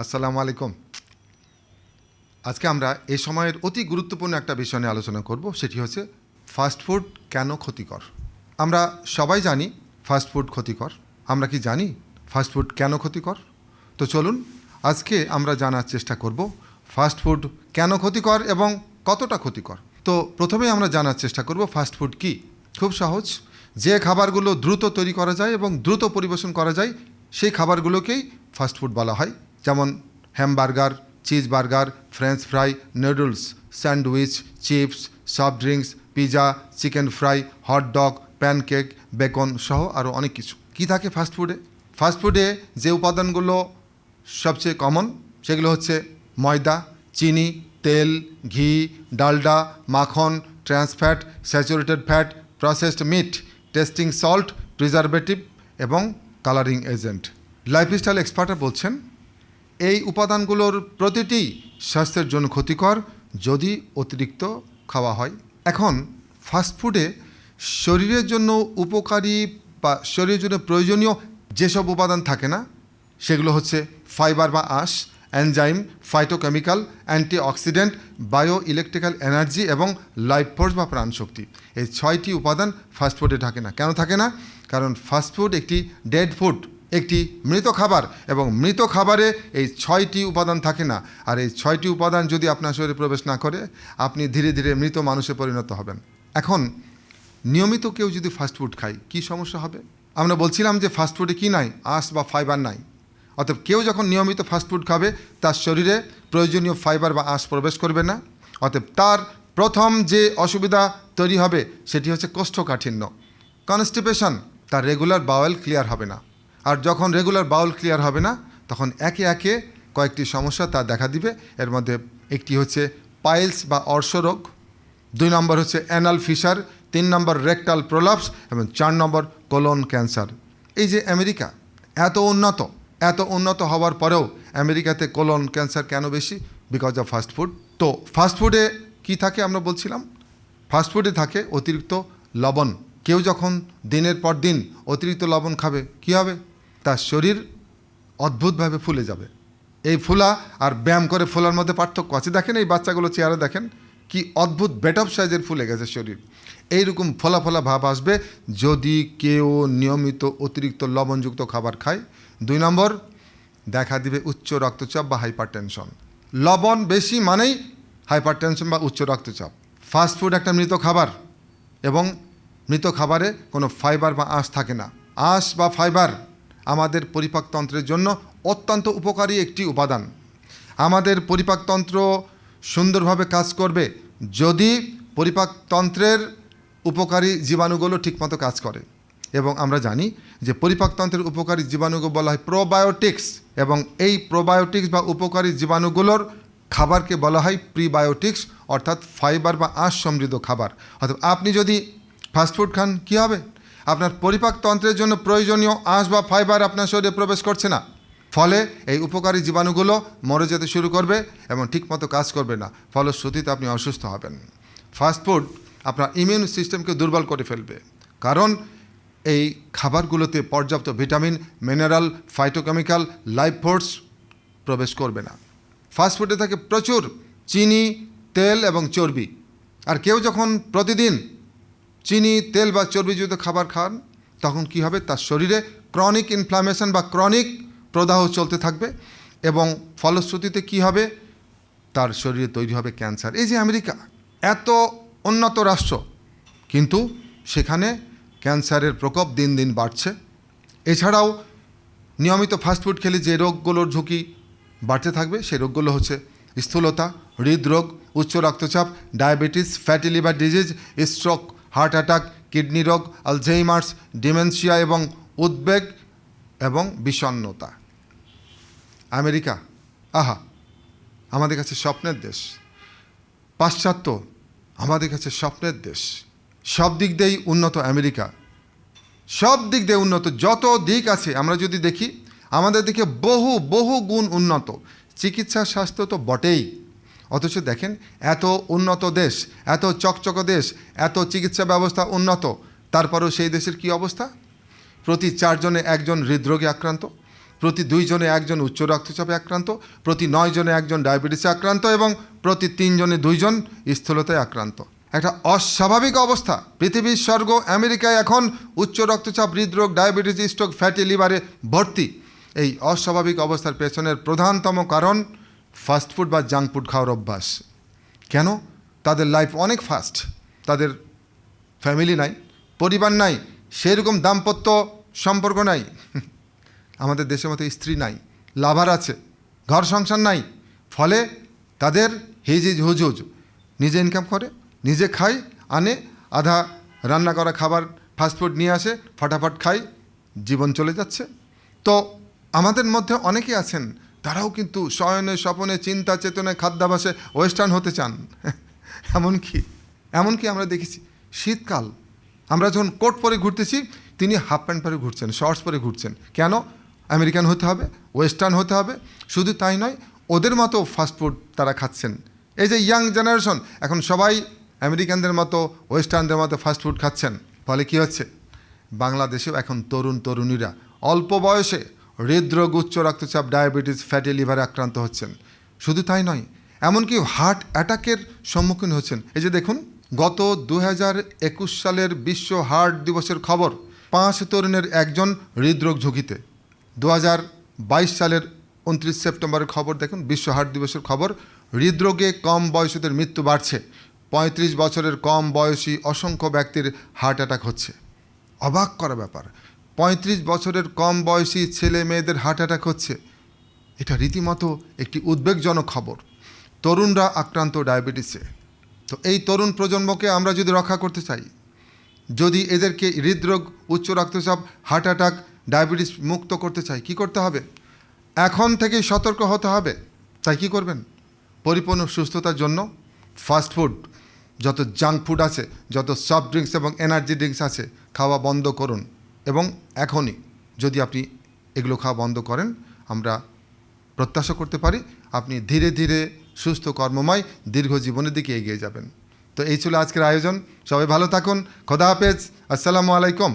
আসসালামু আলাইকুম। আজকে আমরা এই সময়ের অতি গুরুত্বপূর্ণ একটা বিষয় নিয়ে আলোচনা করব, সেটি হচ্ছে ফাস্টফুড কেন ক্ষতিকর। আমরা সবাই জানি ফাস্টফুড ক্ষতিকর। আমরা কি জানি ফাস্টফুড কেন ক্ষতিকর? তো চলুন আজকে আমরা জানার চেষ্টা করব ফাস্টফুড কেন ক্ষতিকর এবং কতটা ক্ষতিকর। তো প্রথমেই আমরা জানার চেষ্টা করব ফাস্টফুড কি। খুব সহজ, যে খাবারগুলো দ্রুত তৈরি করা যায় এবং দ্রুত পরিবেশন করা যায় সেই খাবারগুলোকেই ফাস্টফুড বলা হয়। যেমন hamburger, cheese burger, French fry, noodles, sandwich, chips, soft drinks, pizza, chicken fry, hot dog, pancake, beacon সহ আরও অনেক কিছু। কী থাকে ফাস্টফুডে? ফাস্টফুডে যে উপাদানগুলো সবচেয়ে কমন সেগুলো হচ্ছে ময়দা, চিনি, তেল, ঘি, ডালডা, মাখন, trans fat, saturated fat, processed meet, testing salt, preservative এবং কালারিং এজেন্ট। লাইফস্টাইল এক্সপার্টরা বলছেন এই উপাদানগুলোর প্রতিটি স্বাস্থ্যের জন্য ক্ষতিকর যদি অতিরিক্ত খাওয়া হয়। এখন ফাস্টফুডে শরীরের জন্য উপকারী বা শরীরের জন্য প্রয়োজনীয় যেসব উপাদান থাকে না সেগুলো হচ্ছে ফাইবার বা আঁশ, enzyme, phytochemical, antioxidant, bio electrical energy এবং লাইফ ফোর্স বা প্রাণশক্তি। এই 6টি উপাদান ফাস্টফুডে থাকে না। কেন থাকে না? কারণ ফাস্টফুড একটি ডেড ফুড, একটি মৃত খাবার, এবং মৃত খাবারে এই 6টি উপাদান থাকে না। আর এই 6টি উপাদান যদি আপনার শরীরে প্রবেশ না করে আপনি ধীরে ধীরে মৃত মানুষে পরিণত হবেন। এখন নিয়মিত কেউ যদি ফাস্টফুড খায় কী সমস্যা হবে? আমরা বলছিলাম যে ফাস্টফুডে কী নাই? আঁশ বা ফাইবার নাই। অতএব কেউ যখন নিয়মিত ফাস্টফুড খাবে তার শরীরে প্রয়োজনীয় ফাইবার বা আঁশ প্রবেশ করবে না। অতএব তার প্রথম যে অসুবিধা তৈরি হবে সেটি হচ্ছে কোষ্ঠকাঠিন্য, কনস্টিপেশন। তার রেগুলার বাওয়েল ক্লিয়ার হবে না। আর যখন রেগুলার বাউল ক্লিয়ার হবে না তখন একে একে কয়েকটি সমস্যা তার দেখা দিবে। এর মধ্যে একটি হচ্ছে পাইলস বা অর্শরোগ, 2 নম্বর হচ্ছে অ্যানাল ফিশার, 3 নম্বর রেকটাল প্রোলাপস এবং 4 নম্বর কোলন ক্যান্সার। এই যে আমেরিকা এত উন্নত হওয়ার পরেও আমেরিকাতে কোলন ক্যান্সার কেন বেশি? Because of fast food. তো ফাস্টফুডে কি থাকে আমরা বলছিলাম? ফাস্টফুডে থাকে অতিরিক্ত লবণ। কেউ যখন দিনের পর দিন অতিরিক্ত লবণ খাবে কী হবে? তার শরীর অদ্ভুতভাবে ফুলে যাবে। এই ফুলা আর ব্যায়াম করে ফোলার মধ্যে পার্থক্য আছে। দেখেন এই বাচ্চাগুলো চেয়ারে দেখেন কি অদ্ভুত বেটঅফ সাইজের ফুলে গেছে শরীর। এইরকম ফোলা ফোলা ভাব আসবে যদি কেউ নিয়মিত অতিরিক্ত লবণযুক্ত খাবার খায়। 2 নম্বর, দেখা দিবে উচ্চ রক্তচাপ বা হাইপারটেনশন। লবণ বেশি মানেই হাইপারটেনশন বা উচ্চ রক্তচাপ। ফাস্টফুড একটা মৃত খাবার এবং মৃত খাবারে কোনো ফাইবার বা আঁশ থাকে না। আঁশ বা ফাইবার আমাদের পরিপাকতন্ত্রের জন্য অত্যন্ত উপকারী একটি উপাদান। আমাদের পরিপাকতন্ত্র সুন্দরভাবে কাজ করবে যদি পরিপাকতন্ত্রের উপকারী জীবাণুগুলো ঠিকমতো কাজ করে। এবং আমরা জানি যে পরিপাকতন্ত্রের উপকারী জীবাণুগুলো বলা হয় প্রোবায়োটিক্স, এবং এই প্রোবায়োটিক্স বা উপকারী জীবাণুগুলোর খাবারকে বলা হয় প্রিবায়োটিক্স, অর্থাৎ ফাইবার বা আঁশ সমৃদ্ধ খাবার। অর্থাৎ আপনি যদি ফাস্টফুড খান কী হবে? আপনার পরিপাকতন্ত্রের জন্য প্রয়োজনীয় আঁশ বা ফাইবার আপনার শরীরে প্রবেশ করছে না। ফলে এই উপকারী জীবাণুগুলো মরে যেতে শুরু করবে এবং ঠিকমতো কাজ করবে না। ফলশ্রুতিতে আপনি অসুস্থ হবেন। ফাস্টফুড আপনার ইমিউন সিস্টেমকে দুর্বল করে ফেলবে, কারণ এই খাবারগুলোতে পর্যাপ্ত vitamin, mineral, phytochemical, life force প্রবেশ করবে না। ফাস্টফুডে থাকে প্রচুর চিনি, তেল এবং চর্বি। আর কেউ যখন প্রতিদিন চিনি, তেল বা চর্বিযুক্ত খাবার খান তখন কি হবে? তার শরীরে ক্রনিক ইনফ্লামেশন বা ক্রনিক প্রদাহ চলতে থাকবে এবং ফলশ্রুতিতে কি হবে? তার শরীরে তৈরি হবে ক্যান্সার। এই যে আমেরিকা এত উন্নত রাষ্ট্র, কিন্তু সেখানে ক্যান্সারের প্রকোপ দিন দিন বাড়ছে। এছাড়াও নিয়মিত ফাস্টফুড খেলে যে রোগগুলোর ঝুঁকি বাড়তে থাকবে সেই রোগগুলো হচ্ছে স্থূলতা, হৃদরোগ, উচ্চ রক্তচাপ, diabetes, fatty liver disease, stroke, heart attack, kidney রোগ, আলঝেইমার্স, ডিমেনশিয়া এবং উদ্বেগ এবং বিষণ্ণতা। আমেরিকা আমাদের কাছে স্বপ্নের দেশ। পাশ্চাত্য আমাদের কাছে স্বপ্নের দেশ। সব দিক দিয়েই উন্নত আমেরিকা, সব দিক দিয়ে উন্নত। যত দিক আছে আমরা যদি দেখি আমাদের দিকে বহু গুণ উন্নত। চিকিৎসা স্বাস্থ্য তো বটেই, অথচ দেখেন এত উন্নত দেশ, এত চকচক দেশ, এত চিকিৎসা ব্যবস্থা উন্নত, তারপরেও সেই দেশের কি অবস্থা? প্রতি 4 জনে 1 জন হৃদরোগে আক্রান্ত, প্রতি 2 জনে 1 জন উচ্চ রক্তচাপে আক্রান্ত, প্রতি 9 জনে 1 জন ডায়াবেটিসে আক্রান্ত এবং প্রতি 3 জনে 2 জন স্থূলতায় আক্রান্ত। একটা অস্বাভাবিক অবস্থা। পৃথিবীর স্বর্গ আমেরিকায় এখন উচ্চ রক্তচাপ, হৃদরোগ, ডায়াবেটিস, স্ট্রোক, ফ্যাটি লিভারে ভর্তি। এই অস্বাভাবিক অবস্থার পেছনের প্রধানতম কারণ ফাস্টফুড বা জাঙ্ক ফুড খাওয়ার অভ্যাস। কেন? তাদের লাইফ অনেক ফাস্ট, তাদের ফ্যামিলি নাই, পরিবার নাই, সেরকম দাম্পত্য সম্পর্ক নাই। আমাদের দেশের মতো স্ত্রী নাই, লাভার আছে, ঘর সংসার নাই। ফলে তাদের হিজিজ হুজুজ, নিজে ইনকাম করে, নিজে খায়, আনে, আধা রান্না করা খাবার ফাস্টফুড নিয়ে আসে, ফটাফট খাই, জীবন চলে যাচ্ছে। তো আমাদের মধ্যে অনেকেই আছেন, তারাও কিন্তু শয়নে স্বপনে চিন্তা চেতনায় খাদ্যাভ্যাসে ওয়েস্টার্ন হতে চান। এমনকি আমরা দেখেছি শীতকাল, আমরা যখন কোট পরে ঘুরতেছি, তিনি হাফ প্যান্ট পরে ঘুরছেন, শর্টস পরে ঘুরছেন। কেন? আমেরিকান হতে হবে, ওয়েস্টার্ন হতে হবে। শুধু তাই নয়, ওদের মতো ফাস্টফুড তারা খাচ্ছেন। এই যে ইয়াং জেনারেশন, এখন সবাই আমেরিকানদের মতো, ওয়েস্টার্নদের মতো ফাস্টফুড খাচ্ছেন। ফলে কী হচ্ছে? বাংলাদেশেও এখন তরুণীরা অল্প বয়সে হৃদরোগ, উচ্চ রক্তচাপ, ডায়াবেটিস, ফ্যাটি লিভারে আক্রান্ত হচ্ছেন। শুধু তাই নয়, এমনকি হার্ট অ্যাটাকের সম্মুখীন হচ্ছেন। এই যে দেখুন, গত 2021 সালের বিশ্ব হার্ট দিবসের খবর, 5 তরুণের 1 জন হৃদরোগ ঝুঁকিতে। 2022 সালের 29 সেপ্টেম্বরের খবর দেখুন, বিশ্ব হার্ট দিবসের খবর, হৃদরোগে কম বয়সীদের মৃত্যু বাড়ছে। 35 বছরের কম বয়সী অসংখ্য ব্যক্তির হার্ট অ্যাটাক হচ্ছে। অবাক করা ব্যাপার, 35 বছরের কম বয়সী ছেলে মেয়েদের হার্ট অ্যাটাক হচ্ছে। এটা রীতিমতো একটি উদ্বেগজনক খবর। তরুণরা আক্রান্ত ডায়াবেটিসে। তো এই তরুণ প্রজন্মকে আমরা যদি রক্ষা করতে চাই, যদি এদেরকে হৃদরোগ, উচ্চ রক্তচাপ, হার্ট অ্যাটাক, ডায়াবেটিস মুক্ত করতে চাই, কি করতে হবে? এখন থেকেই সতর্ক হতে হবে। তাই কি করবেন? পরিপূর্ণ সুস্থতার জন্য ফাস্টফুড, যত জাঙ্ক ফুড আছে, যত সফট ড্রিঙ্কস এবং এনার্জি ড্রিঙ্কস আছে, খাওয়া বন্ধ করুন। এবং এখনই যদি আপনি এগুলো খাওয়া বন্ধ করেন, আমরা প্রত্যাশা করতে পারি আপনি ধীরে ধীরে সুস্থ, কর্মময়, দীর্ঘ জীবনের দিকে এগিয়ে যাবেন। তো এই ছিল আজকের আয়োজন। সবাই ভালো থাকুন। খোদা হাফেজ। আসসালামু আলাইকুম।